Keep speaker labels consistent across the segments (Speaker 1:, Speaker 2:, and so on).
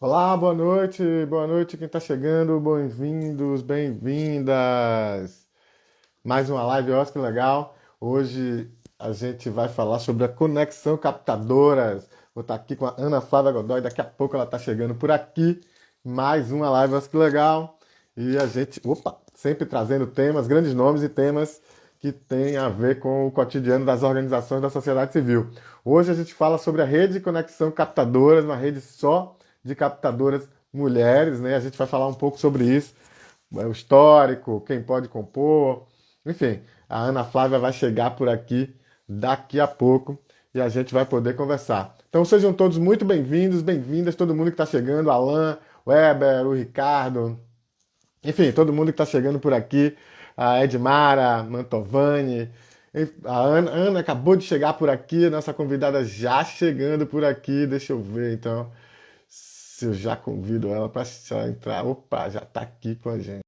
Speaker 1: Olá, boa noite quem está chegando, bem-vindos, bem-vindas. Mais uma live, ó, que legal. Hoje a gente vai falar sobre a conexão captadoras. Vou estar aqui com a Ana Flávia Godoy, daqui a pouco ela está chegando por aqui. Mais uma live, ó, que legal. E a gente, opa, sempre trazendo temas, grandes nomes e temas que têm a ver com o cotidiano das organizações da sociedade civil. Hoje a gente fala sobre a rede de conexão captadoras, uma rede só de captadoras mulheres, né? A gente vai falar um pouco sobre isso, o histórico, quem pode compor, enfim. A Ana Flávia vai chegar por aqui daqui a pouco e a gente vai poder conversar. Então sejam todos muito bem-vindos, bem-vindas, todo mundo que está chegando, Alan, Weber, o Ricardo, enfim, todo mundo que está chegando por aqui, a Edmara, Mantovani, a Ana acabou de chegar por aqui, nossa convidada já chegando por aqui, deixa eu ver então se eu já convido ela para entrar. Opa, já está aqui com a gente.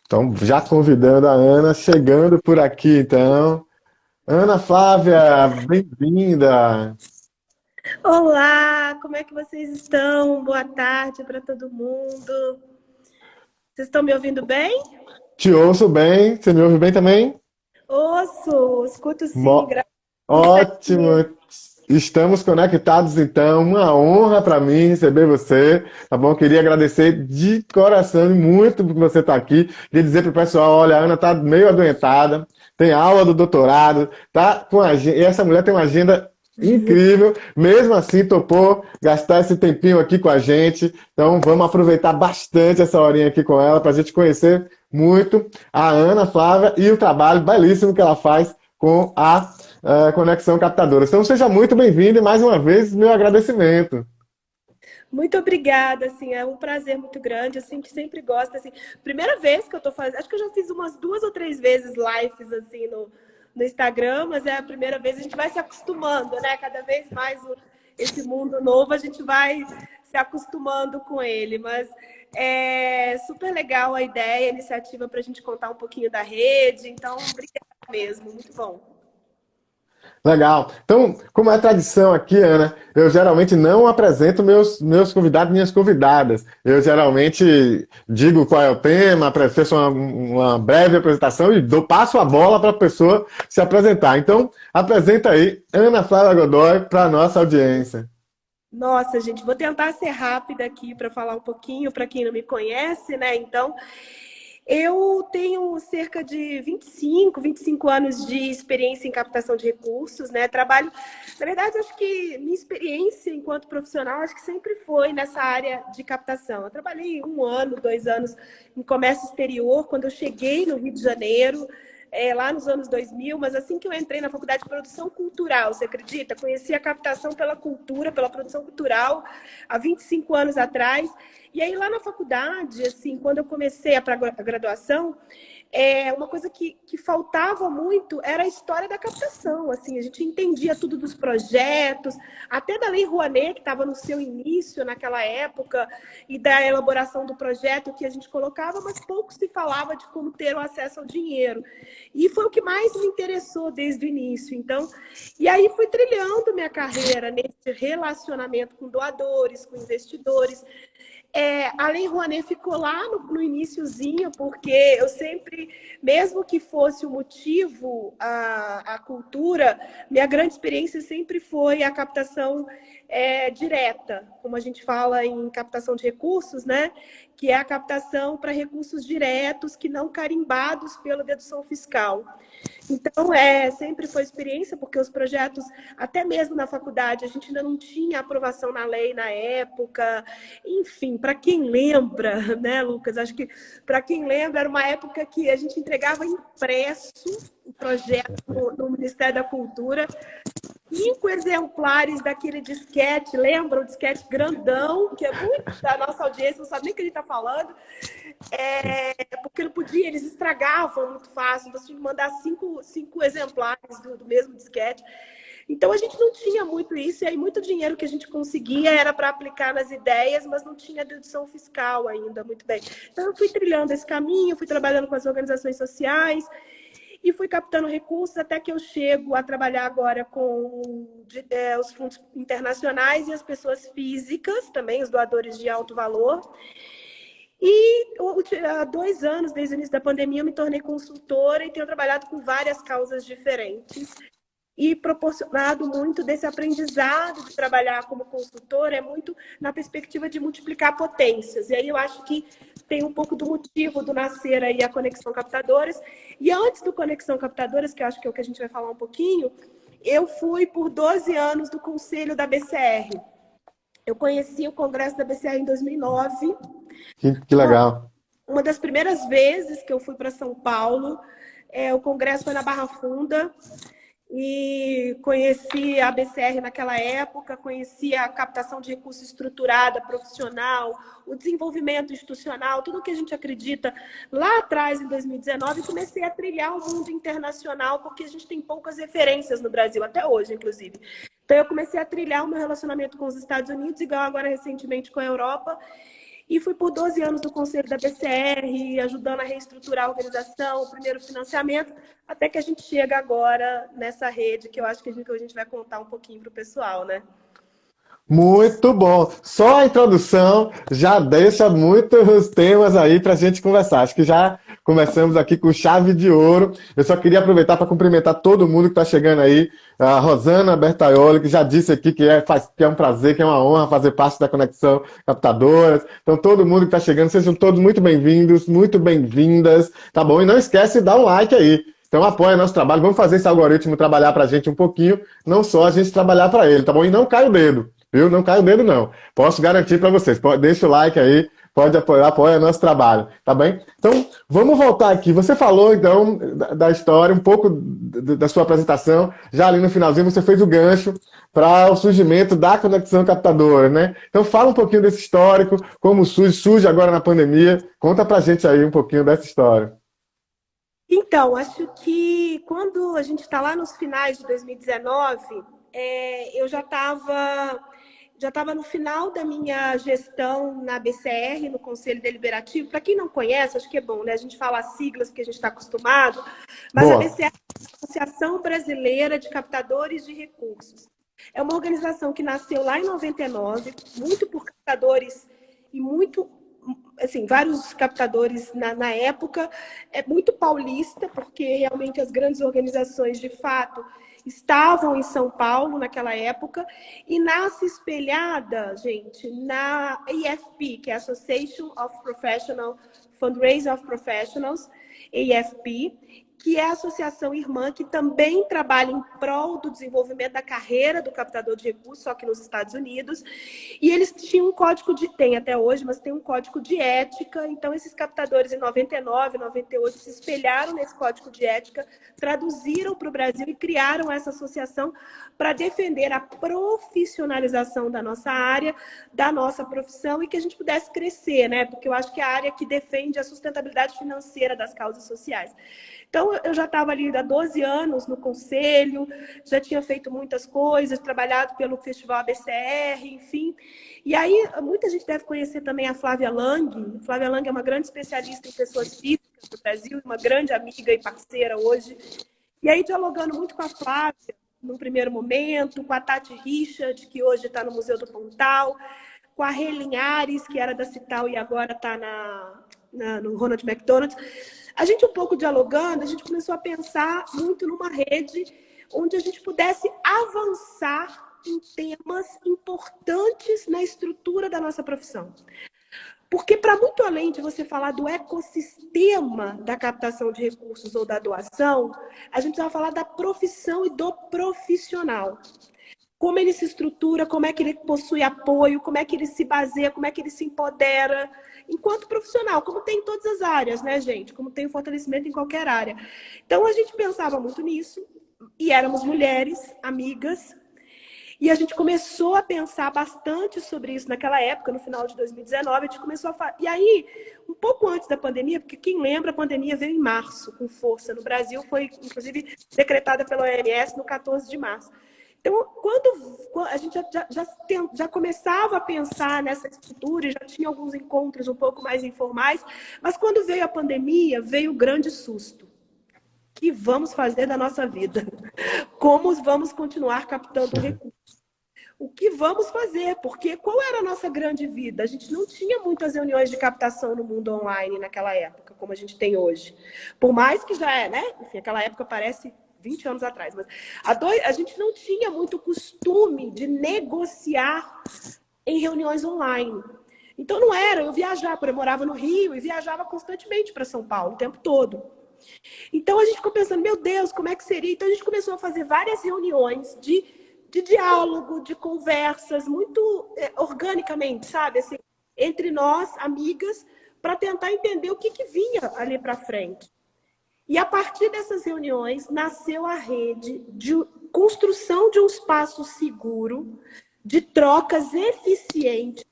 Speaker 1: Então, já convidando a Ana, chegando por aqui então. Ana Flávia, bem-vinda.
Speaker 2: Olá, como é que vocês estão? Boa tarde para todo mundo. Vocês estão me ouvindo bem?
Speaker 1: Te ouço bem, você me ouve bem também?
Speaker 2: Ouço, escuto sim,
Speaker 1: Mo-
Speaker 2: tudo
Speaker 1: Ótimo.
Speaker 2: certinho.
Speaker 1: Estamos conectados então. Uma honra para mim receber você, tá bom? Queria agradecer de coração e muito por você estar aqui. Queria dizer pro pessoal, olha, a Ana tá meio adoentada, tem aula do doutorado, tá com a e essa mulher tem uma agenda incrível. Mesmo assim, topou gastar esse tempinho aqui com a gente. Então, vamos aproveitar bastante essa horinha aqui com ela para a gente conhecer muito a Ana Flávia e o trabalho belíssimo que ela faz com a Conexão Captadora. Então seja muito bem-vindo e mais uma vez meu agradecimento.
Speaker 2: Muito obrigada, assim, é um prazer muito grande, assim, que sempre gosto, assim. Primeira vez que eu tô fazendo, acho que eu já fiz umas 2 ou 3 vezes lives, assim, no Instagram, mas é a primeira vez, a gente vai se acostumando, né? Cada vez mais esse mundo novo, a gente vai se acostumando com ele, mas é super legal a ideia, a iniciativa para a gente contar um pouquinho da rede, então, obrigada mesmo, muito bom.
Speaker 1: Legal. Então, como é tradição aqui, Ana, eu geralmente não apresento meus convidados, minhas convidadas. Eu geralmente digo qual é o tema, faço uma breve apresentação e passo a bola para a pessoa se apresentar. Então, apresenta aí Ana Flávia Godoy para a nossa audiência.
Speaker 2: Nossa, gente, vou tentar ser rápida aqui para falar um pouquinho para quem não me conhece, né? Então, eu tenho cerca de 25 anos de experiência em captação de recursos, né? Trabalho, na verdade, acho que minha experiência enquanto profissional, acho que sempre foi nessa área de captação. Eu trabalhei 1 ano, 2 anos em comércio exterior, quando eu cheguei no Rio de Janeiro, lá nos anos 2000, mas assim que eu entrei na faculdade de produção cultural, você acredita? Conheci a captação pela cultura, pela produção cultural, há 25 anos atrás. E aí, lá na faculdade, assim, quando eu comecei a graduação, uma coisa que faltava muito era a história da captação. Assim, a gente entendia tudo dos projetos, até da Lei Rouanet, que estava no seu início naquela época, e da elaboração do projeto que a gente colocava, mas pouco se falava de como ter o acesso ao dinheiro. E foi o que mais me interessou desde o início. Então, e aí fui trilhando minha carreira nesse relacionamento com doadores, com investidores. A Lei Rouanet ficou lá no iniciozinho, porque eu sempre, mesmo que fosse o motivo, a cultura, minha grande experiência sempre foi a captação direta, como a gente fala em captação de recursos, né? Que é a captação para recursos diretos que não carimbados pela dedução fiscal. Então, sempre foi experiência, porque os projetos, até mesmo na faculdade, a gente ainda não tinha aprovação na lei na época. Enfim, para quem lembra, né, Lucas? Acho que para quem lembra, era uma época que a gente entregava impresso o projeto no Ministério da Cultura, 5 exemplares daquele disquete, lembra? O disquete grandão, que é muito da nossa audiência, não sabe nem o que a gente está falando. Porque não podia, eles estragavam muito fácil, então você tinha que mandar cinco exemplares do mesmo disquete. Então a gente não tinha muito isso, e aí muito dinheiro que a gente conseguia era para aplicar nas ideias, mas não tinha dedução fiscal ainda, muito bem. Então eu fui trilhando esse caminho, fui trabalhando com as organizações sociais, e fui captando recursos até que eu chego a trabalhar agora com os fundos internacionais e as pessoas físicas, também os doadores de alto valor. E há 2 anos, desde o início da pandemia, eu me tornei consultora e tenho trabalhado com várias causas diferentes e proporcionado muito desse aprendizado de trabalhar como consultora, é muito na perspectiva de multiplicar potências. E aí eu acho que tem um pouco do motivo do nascer aí a Conexão Captadores. E antes do Conexão Captadores, que eu acho que é o que a gente vai falar um pouquinho, eu fui por 12 anos do conselho da BCR. Eu conheci o congresso da BCR em 2009.
Speaker 1: Que legal.
Speaker 2: Uma das primeiras vezes que eu fui para São Paulo, o congresso foi na Barra Funda, e conheci a BCR naquela época, conheci a captação de recursos estruturada, profissional, o desenvolvimento institucional, tudo que a gente acredita lá atrás, em 2019, e comecei a trilhar o mundo internacional, porque a gente tem poucas referências no Brasil, até hoje, inclusive. Então, eu comecei a trilhar o meu relacionamento com os Estados Unidos, igual agora recentemente com a Europa, e fui por 12 anos do Conselho da BCR, ajudando a reestruturar a organização, o primeiro financiamento, até que a gente chega agora nessa rede, que eu acho que a gente vai contar um pouquinho para o pessoal, né?
Speaker 1: Muito bom. Só a introdução já deixa muitos temas aí para a gente conversar. Acho que já começamos aqui com chave de ouro. Eu só queria aproveitar para cumprimentar todo mundo que está chegando aí. A Rosana Bertaioli, que já disse aqui que é um prazer, que é uma honra fazer parte da Conexão Captadoras. Então, todo mundo que está chegando, sejam todos muito bem-vindos, muito bem-vindas, tá bom? E não esquece de dar um like aí. Então apoia nosso trabalho, vamos fazer esse algoritmo trabalhar para a gente um pouquinho, não só a gente trabalhar para ele, tá bom? E não cai o dedo. Viu? Não cai o dedo, não. Posso garantir para vocês. Deixa o like aí, pode apoia nosso trabalho, tá bem? Então, vamos voltar aqui. Você falou, então, da história, um pouco da sua apresentação. Já ali no finalzinho, você fez o gancho para o surgimento da Conexão Captadora, né? Então, fala um pouquinho desse histórico, como surge agora na pandemia. Conta pra gente aí um pouquinho dessa história.
Speaker 2: Então, acho que quando a gente está lá nos finais de 2019, eu já estava no final da minha gestão na BCR, no Conselho Deliberativo. Para quem não conhece, acho que é bom, né? A gente fala as siglas porque a gente está acostumado, mas a
Speaker 1: Boa.
Speaker 2: BCR é a Associação Brasileira de Captadores de Recursos. É uma organização que nasceu lá em 99, muito por captadores e muito, assim, vários captadores na época, muito paulista, porque realmente as grandes organizações, de fato, estavam em São Paulo naquela época, e nasce espelhada, gente, na AFP, que é a Association of Professional Fundraising of Professionals, AFP, que é a associação irmã que também trabalha em prol do desenvolvimento da carreira do captador de recursos, só que nos Estados Unidos. E eles tinham um código tem até hoje, mas tem um código de ética. Então, esses captadores em 99, 98 se espelharam nesse código de ética, traduziram para o Brasil e criaram essa associação para defender a profissionalização da nossa área, da nossa profissão, e que a gente pudesse crescer, né? Porque eu acho que é a área que defende a sustentabilidade financeira das causas sociais. Então, eu já estava ali há 12 anos no conselho, já tinha feito muitas coisas, trabalhado pelo Festival ABCR, enfim. E aí, muita gente deve conhecer também a Flávia Lang. A Flávia Lang é uma grande especialista em pessoas físicas do Brasil, uma grande amiga e parceira hoje. E aí, dialogando muito com a Flávia, num primeiro momento, com a Tati Richard, que hoje está no Museu do Pontal, com a Rê Linhares, que era da Cital e agora está no Ronald McDonald. A gente um pouco dialogando, a gente começou a pensar muito numa rede onde a gente pudesse avançar em temas importantes na estrutura da nossa profissão. Porque, para muito além de você falar do ecossistema da captação de recursos ou da doação, a gente vai falar da profissão e do profissional. Como ele se estrutura, como é que ele possui apoio, como é que ele se baseia, como é que ele se empodera enquanto profissional, como tem em todas as áreas, né, gente? Como tem o fortalecimento em qualquer área. Então, a gente pensava muito nisso, e éramos mulheres, amigas, e a gente começou a pensar bastante sobre isso naquela época, no final de 2019, a gente começou a falar. E aí, um pouco antes da pandemia, porque quem lembra, a pandemia veio em março, com força no Brasil, foi, inclusive, decretada pela OMS no 14 de março. Então, quando a gente já começava a pensar nessa estrutura, e já tinha alguns encontros um pouco mais informais, mas quando veio a pandemia, veio o grande susto, que vamos fazer da nossa vida? Como vamos continuar captando recursos? O que vamos fazer? Porque qual era a nossa grande vida? A gente não tinha muitas reuniões de captação no mundo online naquela época, como a gente tem hoje. Por mais que já é, né? Enfim, aquela época parece 20 anos atrás, mas a gente não tinha muito costume de negociar em reuniões online. Então não era, eu viajava, porque eu morava no Rio e viajava constantemente para São Paulo o tempo todo. Então a gente ficou pensando, meu Deus, como é que seria? Então a gente começou a fazer várias reuniões de diálogo, de conversas, muito organicamente, sabe? Assim, entre nós, amigas, para tentar entender o que vinha ali para frente. E a partir dessas reuniões, nasceu a rede de construção de um espaço seguro, de trocas eficientes,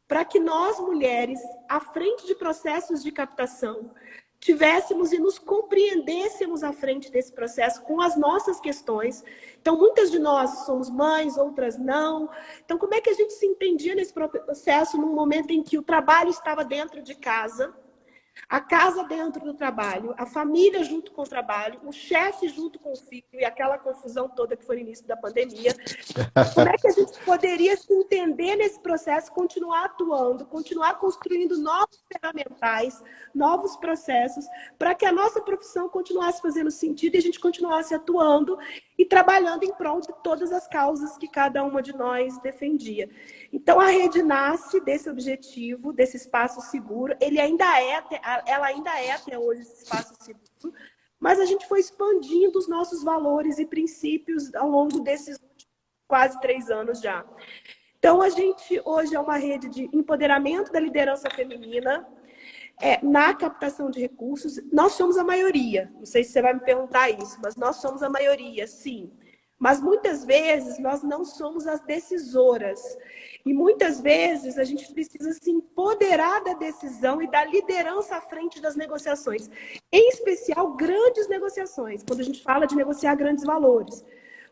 Speaker 2: para que nós, mulheres, à frente de processos de captação, tivéssemos e nos compreendêssemos à frente desse processo com as nossas questões. Então, muitas de nós somos mães, outras não. Então, como é que a gente se entendia nesse processo num momento em que o trabalho estava dentro de casa, a casa dentro do trabalho, a família junto com o trabalho, o chefe junto com o filho e aquela confusão toda que foi no início da pandemia. Como é que a gente poderia se entender nesse processo, continuar atuando, continuar construindo novos ferramentais, novos processos, para que a nossa profissão continuasse fazendo sentido e a gente continuasse atuando e trabalhando em prol de todas as causas que cada uma de nós defendia. Então, a rede nasce desse objetivo, desse espaço seguro. Ela ainda é até hoje esse espaço seguro, mas a gente foi expandindo os nossos valores e princípios ao longo desses quase 3 anos já. Então, a gente hoje é uma rede de empoderamento da liderança feminina na captação de recursos. Nós somos a maioria. Não sei se você vai me perguntar isso, mas nós somos a maioria, sim. Mas muitas vezes nós não somos as decisoras. E muitas vezes a gente precisa se empoderar da decisão e da liderança à frente das negociações. Em especial, grandes negociações, quando a gente fala de negociar grandes valores.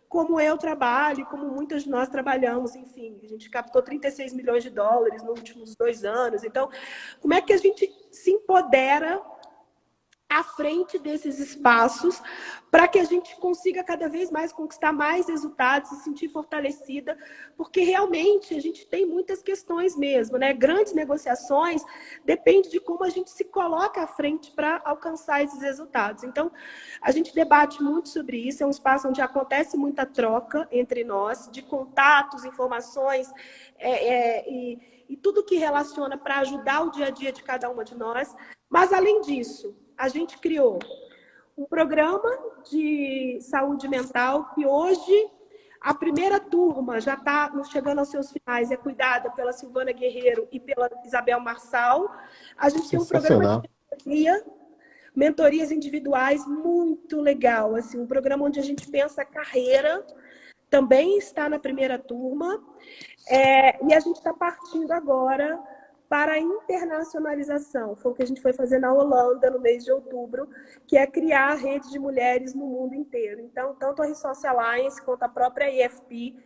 Speaker 2: Como eu trabalho, como muitas de nós trabalhamos, enfim, a gente captou 36 milhões de dólares nos últimos 2 anos. Então, como é que a gente se empodera à frente desses espaços para que a gente consiga cada vez mais conquistar mais resultados, se sentir fortalecida, porque realmente a gente tem muitas questões mesmo, né? Grandes negociações depende de como a gente se coloca à frente para alcançar esses resultados. Então, a gente debate muito sobre isso, é um espaço onde acontece muita troca entre nós, de contatos, informações e tudo que relaciona para ajudar o dia a dia de cada uma de nós. Mas, além disso, a gente criou um programa de saúde mental que hoje a primeira turma já está chegando aos seus finais, é cuidada pela Silvana Guerreiro e pela Isabel Marçal. A gente tem um programa de mentorias individuais muito legal, assim, um programa onde a gente pensa carreira, também está na primeira turma, e a gente está partindo agora para a internacionalização. Foi o que a gente foi fazer na Holanda no mês de outubro, que é criar a rede de mulheres no mundo inteiro. Então, tanto a Resource Alliance quanto a própria IFP,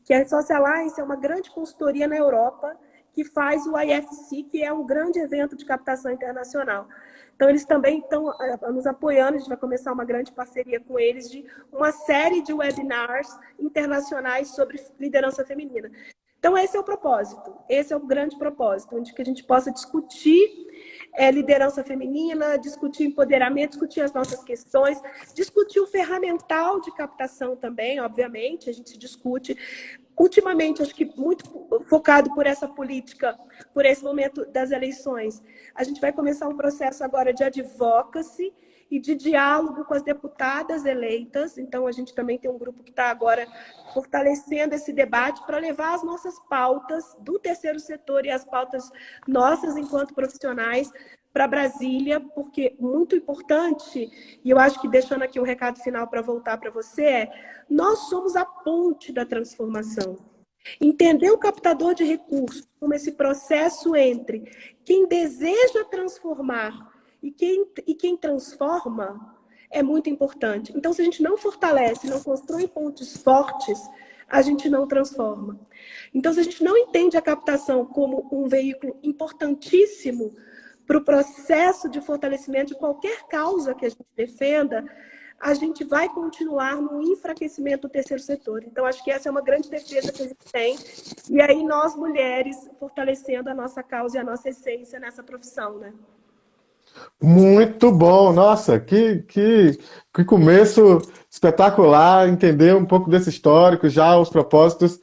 Speaker 2: que a Resource Alliance é uma grande consultoria na Europa, que faz o IFC, que é um grande evento de captação internacional. Então, eles também estão nos apoiando, a gente vai começar uma grande parceria com eles de uma série de webinars internacionais sobre liderança feminina. Então, esse é o propósito, esse é o grande propósito, onde que a gente possa discutir liderança feminina, discutir empoderamento, discutir as nossas questões, discutir o ferramental de captação também, obviamente, a gente discute. Ultimamente, acho que muito focado por essa política, por esse momento das eleições, a gente vai começar um processo agora de advocacy e de diálogo com as deputadas eleitas. Então, a gente também tem um grupo que está agora fortalecendo esse debate para levar as nossas pautas do terceiro setor e as pautas nossas enquanto profissionais para Brasília, porque muito importante, e eu acho que deixando aqui um recado final para voltar para você, nós somos a ponte da transformação. Entender o captador de recursos como esse processo entre quem deseja transformar e quem transforma é muito importante. Então, se a gente não fortalece, não constrói pontes fortes, a gente não transforma. Então, se a gente não entende a captação como um veículo importantíssimo para o processo de fortalecimento de qualquer causa que a gente defenda, a gente vai continuar no enfraquecimento do terceiro setor. Então, acho que essa é uma grande defesa que a gente tem. E aí, nós, mulheres, fortalecendo a nossa causa e a nossa essência nessa profissão, né?
Speaker 1: Muito bom, nossa, que começo espetacular, entender um pouco desse histórico, já os propósitos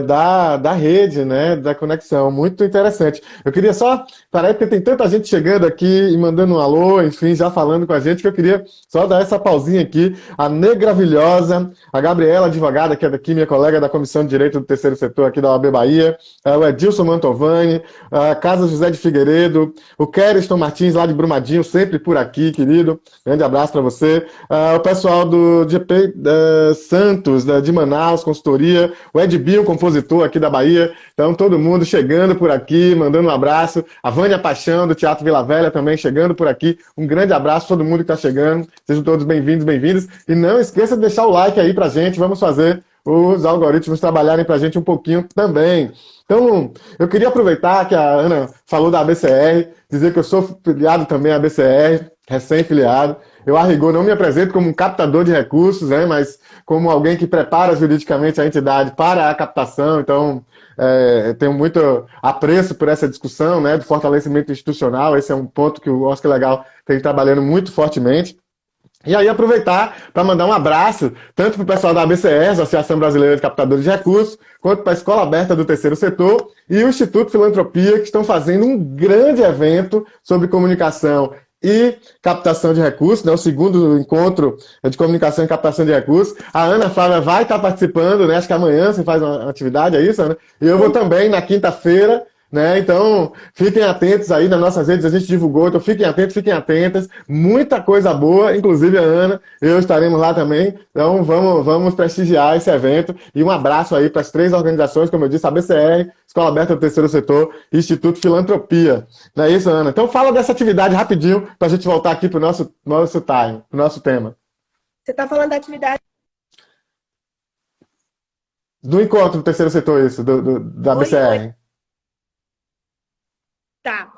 Speaker 1: da rede, né, da conexão, muito interessante. Eu queria só parar aí, porque tem tanta gente chegando aqui e mandando um alô, enfim, já falando com a gente, que eu queria só dar essa pausinha aqui. A Negravilhosa, a Gabriela, advogada, que é daqui, minha colega da Comissão de Direito do Terceiro Setor aqui da OAB Bahia, o Edilson Mantovani, a Casa José de Figueiredo, o Keriston Martins, lá de Brumadinho, sempre por aqui, querido. Grande abraço para você. O pessoal do GP Santos, de Manaus, consultoria. O Ed Bill, compositor aqui da Bahia. Então, todo mundo chegando por aqui, mandando um abraço. A Vânia Paixão, do Teatro Vila Velha, também chegando por aqui. Um grande abraço a todo mundo que está chegando. Sejam todos bem-vindos, bem-vindas. E não esqueça de deixar o like aí pra gente. Vamos fazer os algoritmos trabalharem pra gente um pouquinho também. Então, eu queria aproveitar que a Ana falou da ABCR, dizer que eu sou filiado também à ABCR, recém-filiado. Eu, a rigor, não me apresento como um captador de recursos, né, mas como alguém que prepara juridicamente a entidade para a captação. Então, tenho muito apreço por essa discussão, né, do fortalecimento institucional. Esse é um ponto que o Oscar Legal tem trabalhando muito fortemente. E aí aproveitar para mandar um abraço tanto para o pessoal da ABCR, Associação Brasileira de Captadores de Recursos, quanto para a Escola Aberta do Terceiro Setor e o Instituto Filantropia, que estão fazendo um grande evento sobre comunicação e captação de recursos, né, o segundo encontro de comunicação e captação de recursos. A Ana Flávia vai estar participando, né, acho que amanhã você faz uma atividade, é isso, Ana? E eu vou também na quinta-feira, né? Então, fiquem atentos aí nas nossas redes, a gente divulgou, então fiquem atentos, fiquem atentas, muita coisa boa, inclusive a Ana, eu estaremos lá também, então vamos prestigiar esse evento, e um abraço aí para as 3 organizações, como eu disse, a BCR, Escola Aberta do Terceiro Setor e Instituto Filantropia, não é isso, Ana? Então fala dessa atividade rapidinho, para a gente voltar aqui para o nosso time, para o nosso tema.
Speaker 2: Você está falando da atividade...
Speaker 1: Do encontro do Terceiro Setor, isso, da BCR.
Speaker 2: Tá.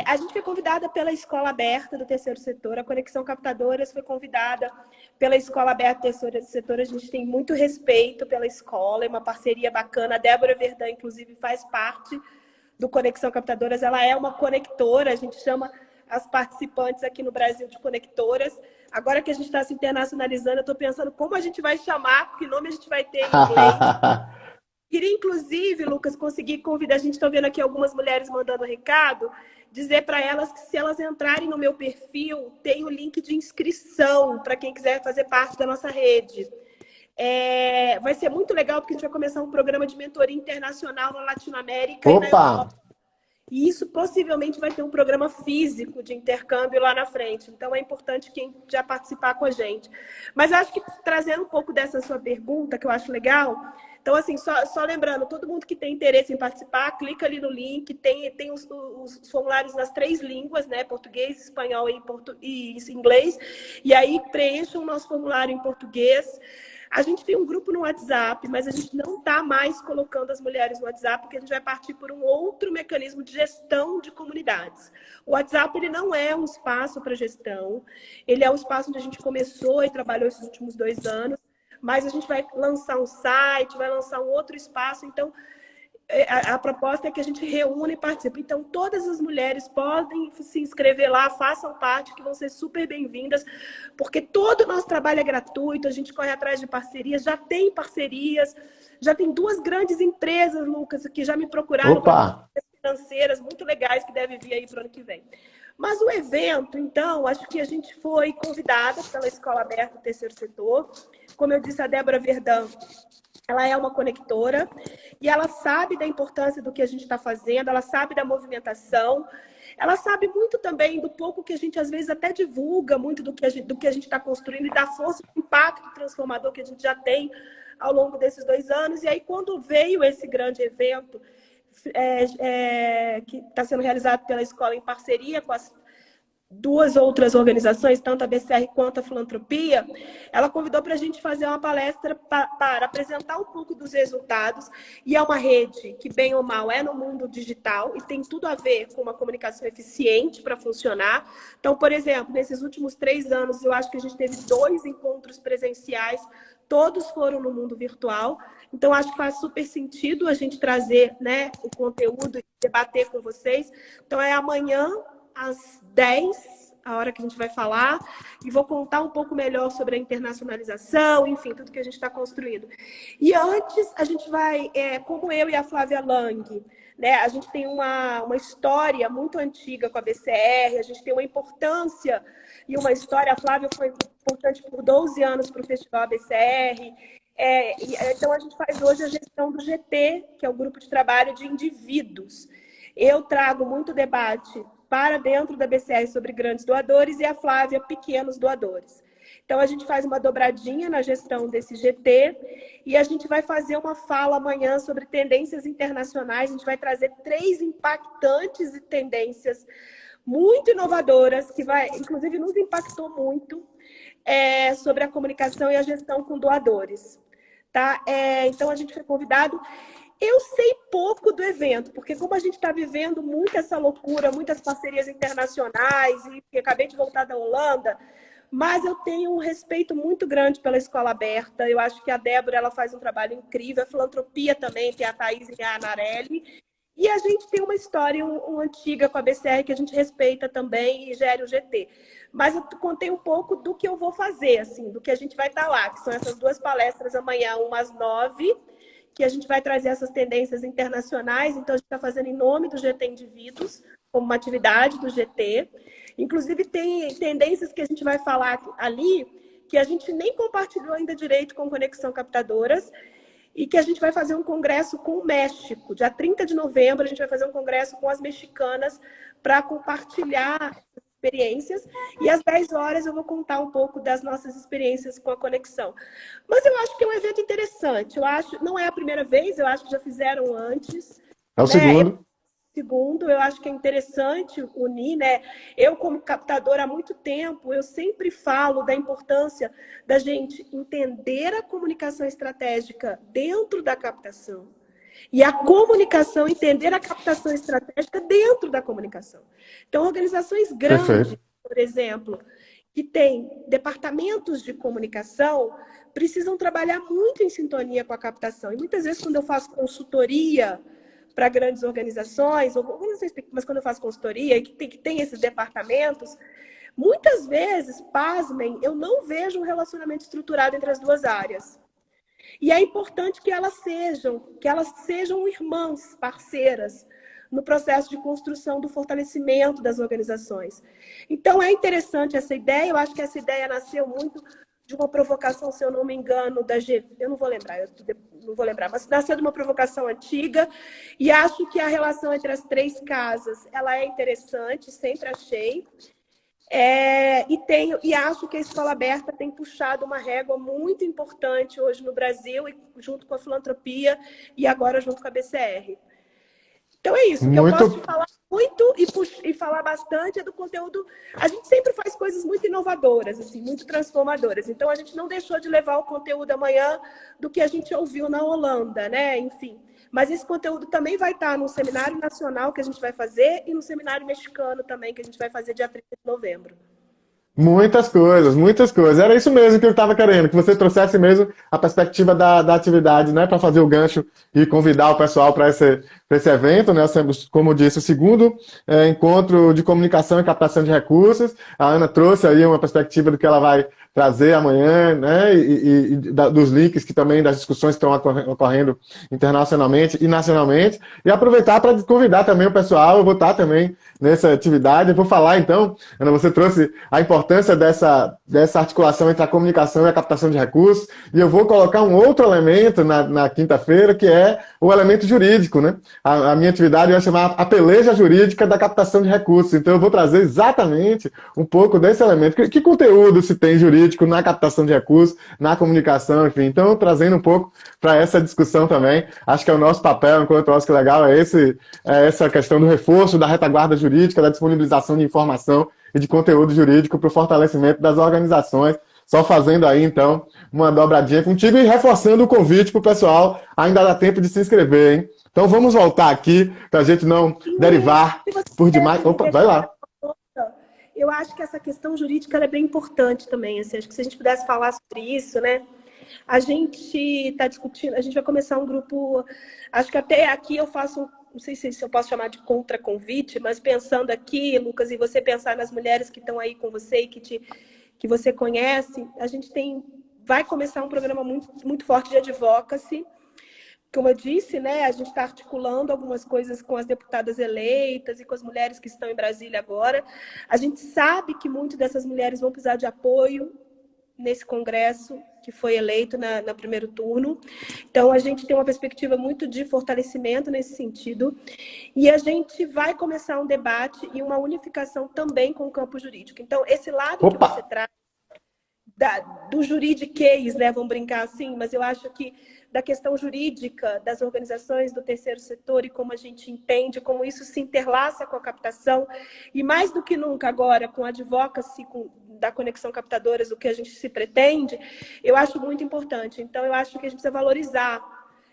Speaker 2: A gente foi convidada pela Escola Aberta do Terceiro Setor, a Conexão Captadoras foi convidada pela Escola Aberta do Terceiro Setor, a gente tem muito respeito pela escola, é uma parceria bacana, a Débora Verdã, inclusive, faz parte do Conexão Captadoras, ela é uma conectora, a gente chama as participantes aqui no Brasil de conectoras. Agora que a gente está se internacionalizando, eu estou pensando como a gente vai chamar, que nome a gente vai ter em inglês. Queria, inclusive, Lucas, conseguir convidar, a gente está vendo aqui algumas mulheres mandando recado, dizer para elas que se elas entrarem no meu perfil, tem o link de inscrição para quem quiser fazer parte da nossa rede. Vai ser muito legal, porque a gente vai começar um programa de mentoria internacional na Latinoamérica e na Europa. E isso possivelmente vai ter um programa físico de intercâmbio lá na frente. Então, é importante quem já participar com a gente. Mas acho que, trazendo um pouco dessa sua pergunta, que eu acho legal... Então, assim, só lembrando, todo mundo que tem interesse em participar, clica ali no link, tem os formulários nas 3 línguas, né? Português, espanhol e inglês. E aí, preencham o nosso formulário em português. A gente tem um grupo no WhatsApp, mas a gente não está mais colocando as mulheres no WhatsApp, porque a gente vai partir por um outro mecanismo de gestão de comunidades. O WhatsApp, ele não é um espaço para gestão, ele é um espaço onde a gente começou e trabalhou esses últimos 2 anos, mas a gente vai lançar um site, vai lançar um outro espaço, então a proposta é que a gente reúne e participe. Então, todas as mulheres podem se inscrever lá, façam parte, que vão ser super bem-vindas, porque todo o nosso trabalho é gratuito, a gente corre atrás de parcerias, já tem parcerias, já tem 2 grandes empresas, Lucas, que já me procuraram para financeiras muito legais que devem vir aí para o ano que vem. Mas o evento, então, acho que a gente foi convidada pela Escola Aberta do Terceiro Setor. Como eu disse, a Débora Verdã, ela é uma conectora e ela sabe da importância do que a gente está fazendo, ela sabe da movimentação, ela sabe muito também do pouco que a gente, às vezes, até divulga, muito do que a gente está construindo e da força, do impacto transformador que a gente já tem ao longo desses 2 anos. E aí, quando veio esse grande evento, que está sendo realizado pela escola em parceria com as duas outras organizações, tanto a BCR quanto a Filantropia, ela convidou para a gente fazer uma palestra para apresentar um pouco dos resultados. E é uma rede que, bem ou mal, é no mundo digital e tem tudo a ver com uma comunicação eficiente para funcionar. Então, por exemplo, nesses últimos 3 anos, eu acho que a gente teve 2 encontros presenciais, todos foram no mundo virtual. Então, acho que faz super sentido a gente trazer, né, o conteúdo e debater com vocês. Então, é amanhã, às 10, a hora que a gente vai falar, e vou contar um pouco melhor sobre a internacionalização, enfim, tudo que a gente está construindo. E antes, a gente vai, como eu e a Flávia Lang, né, a gente tem uma história muito antiga com a BCR, a gente tem uma importância e uma história. A Flávia foi importante por 12 anos para o Festival BCR. Então, a gente faz hoje a gestão do GT, que é o Grupo de Trabalho de Indivíduos. Eu trago muito debate para dentro da BCR sobre grandes doadores e a Flávia, pequenos doadores. Então, a gente faz uma dobradinha na gestão desse GT e a gente vai fazer uma fala amanhã sobre tendências internacionais. A gente vai trazer 3 impactantes e tendências muito inovadoras, que inclusive nos impactou muito, sobre a comunicação e a gestão com doadores. Tá? Então, a gente foi convidado. Eu sei pouco do evento, porque como a gente está vivendo muito essa loucura, muitas parcerias internacionais, e acabei de voltar da Holanda, mas eu tenho um respeito muito grande pela Escola Aberta. Eu acho que a Débora ela faz um trabalho incrível, a Filantropia também, tem a Thaís e a Anarelli, e a gente tem uma história antiga com a BCR que a gente respeita também e gera o GT. Mas eu contei um pouco do que eu vou fazer, assim, do que a gente vai estar lá, que são essas 2 palestras amanhã, uma às 9, que a gente vai trazer essas tendências internacionais. Então, a gente está fazendo em nome do GT Indivíduos, como uma atividade do GT. Inclusive, tem tendências que a gente vai falar ali, que a gente nem compartilhou ainda direito com Conexão Captadoras, e que a gente vai fazer um congresso com o México. Dia 30 de novembro, a gente vai fazer um congresso com as mexicanas para compartilhar experiências, e às 10 horas eu vou contar um pouco das nossas experiências com a Conexão. Mas eu acho que é um evento interessante. Eu acho, não é a primeira vez, eu acho que já fizeram antes.
Speaker 1: É o segundo.
Speaker 2: Segundo, eu acho que é interessante unir, né? Eu, como captadora há muito tempo, eu sempre falo da importância da gente entender a comunicação estratégica dentro da captação. E a comunicação, entender a captação estratégica dentro da comunicação. Então, organizações grandes,
Speaker 1: Perfeito.
Speaker 2: por exemplo, que têm departamentos de comunicação, precisam trabalhar muito em sintonia com a captação. E muitas vezes, quando eu faço consultoria para grandes organizações, mas quando eu faço consultoria, que tem esses departamentos, muitas vezes, pasmem, eu não vejo um relacionamento estruturado entre as 2 áreas. E é importante que elas sejam irmãs, parceiras, no processo de construção do fortalecimento das organizações. Então, é interessante essa ideia. Eu acho que essa ideia nasceu muito de uma provocação, se eu não me engano, da GV. Eu não vou lembrar, mas nasceu de uma provocação antiga. E acho que a relação entre as 3 casas ela é interessante, sempre achei. E acho que a Escola Aberta tem puxado uma régua muito importante hoje no Brasil, e junto com a Filantropia e agora junto com a BCR. Então é isso, que eu posso te falar muito e falar bastante é do conteúdo. A gente sempre faz coisas muito inovadoras, assim, muito transformadoras. Então a gente não deixou de levar o conteúdo amanhã do que a gente ouviu na Holanda, né? Enfim. Mas esse conteúdo também vai estar no seminário nacional que a gente vai fazer e no seminário mexicano também, que a gente vai fazer dia 30 de novembro.
Speaker 1: Muitas coisas, muitas coisas. Era isso mesmo que eu estava querendo, que você trouxesse mesmo a perspectiva da atividade, né, para fazer o gancho e convidar o pessoal para esse evento, né? Como eu disse, o segundo encontro de comunicação e captação de recursos. A Ana trouxe aí uma perspectiva do que ela vai trazer amanhã, né, dos links que também das discussões que estão ocorrendo internacionalmente e nacionalmente, e aproveitar para convidar também o pessoal. Eu vou estar também nessa atividade. Eu vou falar então, Ana, você trouxe a importância dessa articulação entre a comunicação e a captação de recursos, e eu vou colocar um outro elemento na quinta-feira, que é o elemento jurídico, né? A minha atividade vai chamar a peleja jurídica da captação de recursos. Então eu vou trazer exatamente um pouco desse elemento. Que conteúdo se tem jurídico jurídico, na captação de recursos, na comunicação, enfim. Então, trazendo um pouco para essa discussão também, acho que é o nosso papel, enquanto OSC Legal, é essa questão do reforço da retaguarda jurídica, da disponibilização de informação e de conteúdo jurídico para o fortalecimento das organizações. Só fazendo aí, então, uma dobradinha contigo e reforçando o convite para o pessoal. Ainda dá tempo de se inscrever, hein? Então, vamos voltar aqui, para a gente não derivar
Speaker 2: Se você
Speaker 1: por
Speaker 2: pudesse
Speaker 1: demais.
Speaker 2: me
Speaker 1: Opa, vai
Speaker 2: deixar
Speaker 1: lá.
Speaker 2: uma outra, eu acho que essa questão jurídica ela é bem importante também. Assim, acho que se a gente pudesse falar sobre isso, né? A gente está discutindo, a gente vai começar um grupo. Acho que até aqui eu faço, não sei se eu posso chamar de contra-convite, mas pensando aqui, Lucas, e você pensar nas mulheres que estão aí com você e que você conhece, a gente vai começar um programa muito, muito forte de advocacy. Como eu disse, né, a gente está articulando algumas coisas com as deputadas eleitas e com as mulheres que estão em Brasília agora. A gente sabe que muitas dessas mulheres vão precisar de apoio nesse Congresso que foi eleito no primeiro turno. Então, a gente tem uma perspectiva muito de fortalecimento nesse sentido. E a gente vai começar um debate e uma unificação também com o campo jurídico. Então, esse lado que você traz do juridiquês, né, vamos brincar assim, mas eu acho que da questão jurídica das organizações do terceiro setor e como a gente entende, como isso se interlaça com a captação, e mais do que nunca agora, com a advocacy da Conexão Captadoras, o que a gente se pretende, eu acho muito importante. Então, eu acho que a gente precisa valorizar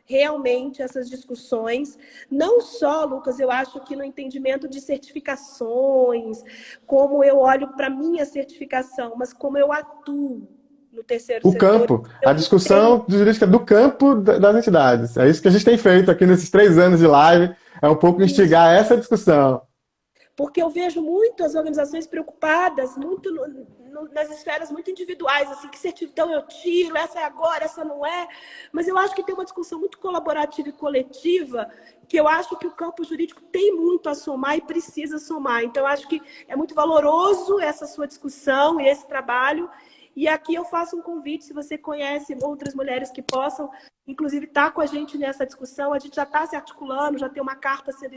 Speaker 2: realmente essas discussões, não só, Lucas, eu acho que no entendimento de certificações, como eu olho para a minha certificação, mas como eu atuo no terceiro
Speaker 1: O
Speaker 2: setor.
Speaker 1: campo, a discussão jurídica do campo das entidades. É isso que a gente tem feito aqui nesses 3 anos de live, é um pouco instigar essa discussão.
Speaker 2: Porque eu vejo muito as organizações preocupadas, muito nas esferas muito individuais, assim, que certidão eu tiro, essa é agora, essa não é. Mas eu acho que tem uma discussão muito colaborativa e coletiva, que eu acho que o campo jurídico tem muito a somar e precisa somar. Então, eu acho que é muito valoroso essa sua discussão e esse trabalho. E aqui eu faço um convite, se você conhece outras mulheres que possam, inclusive, estar com a gente nessa discussão. A gente já está se articulando, já tem uma carta sendo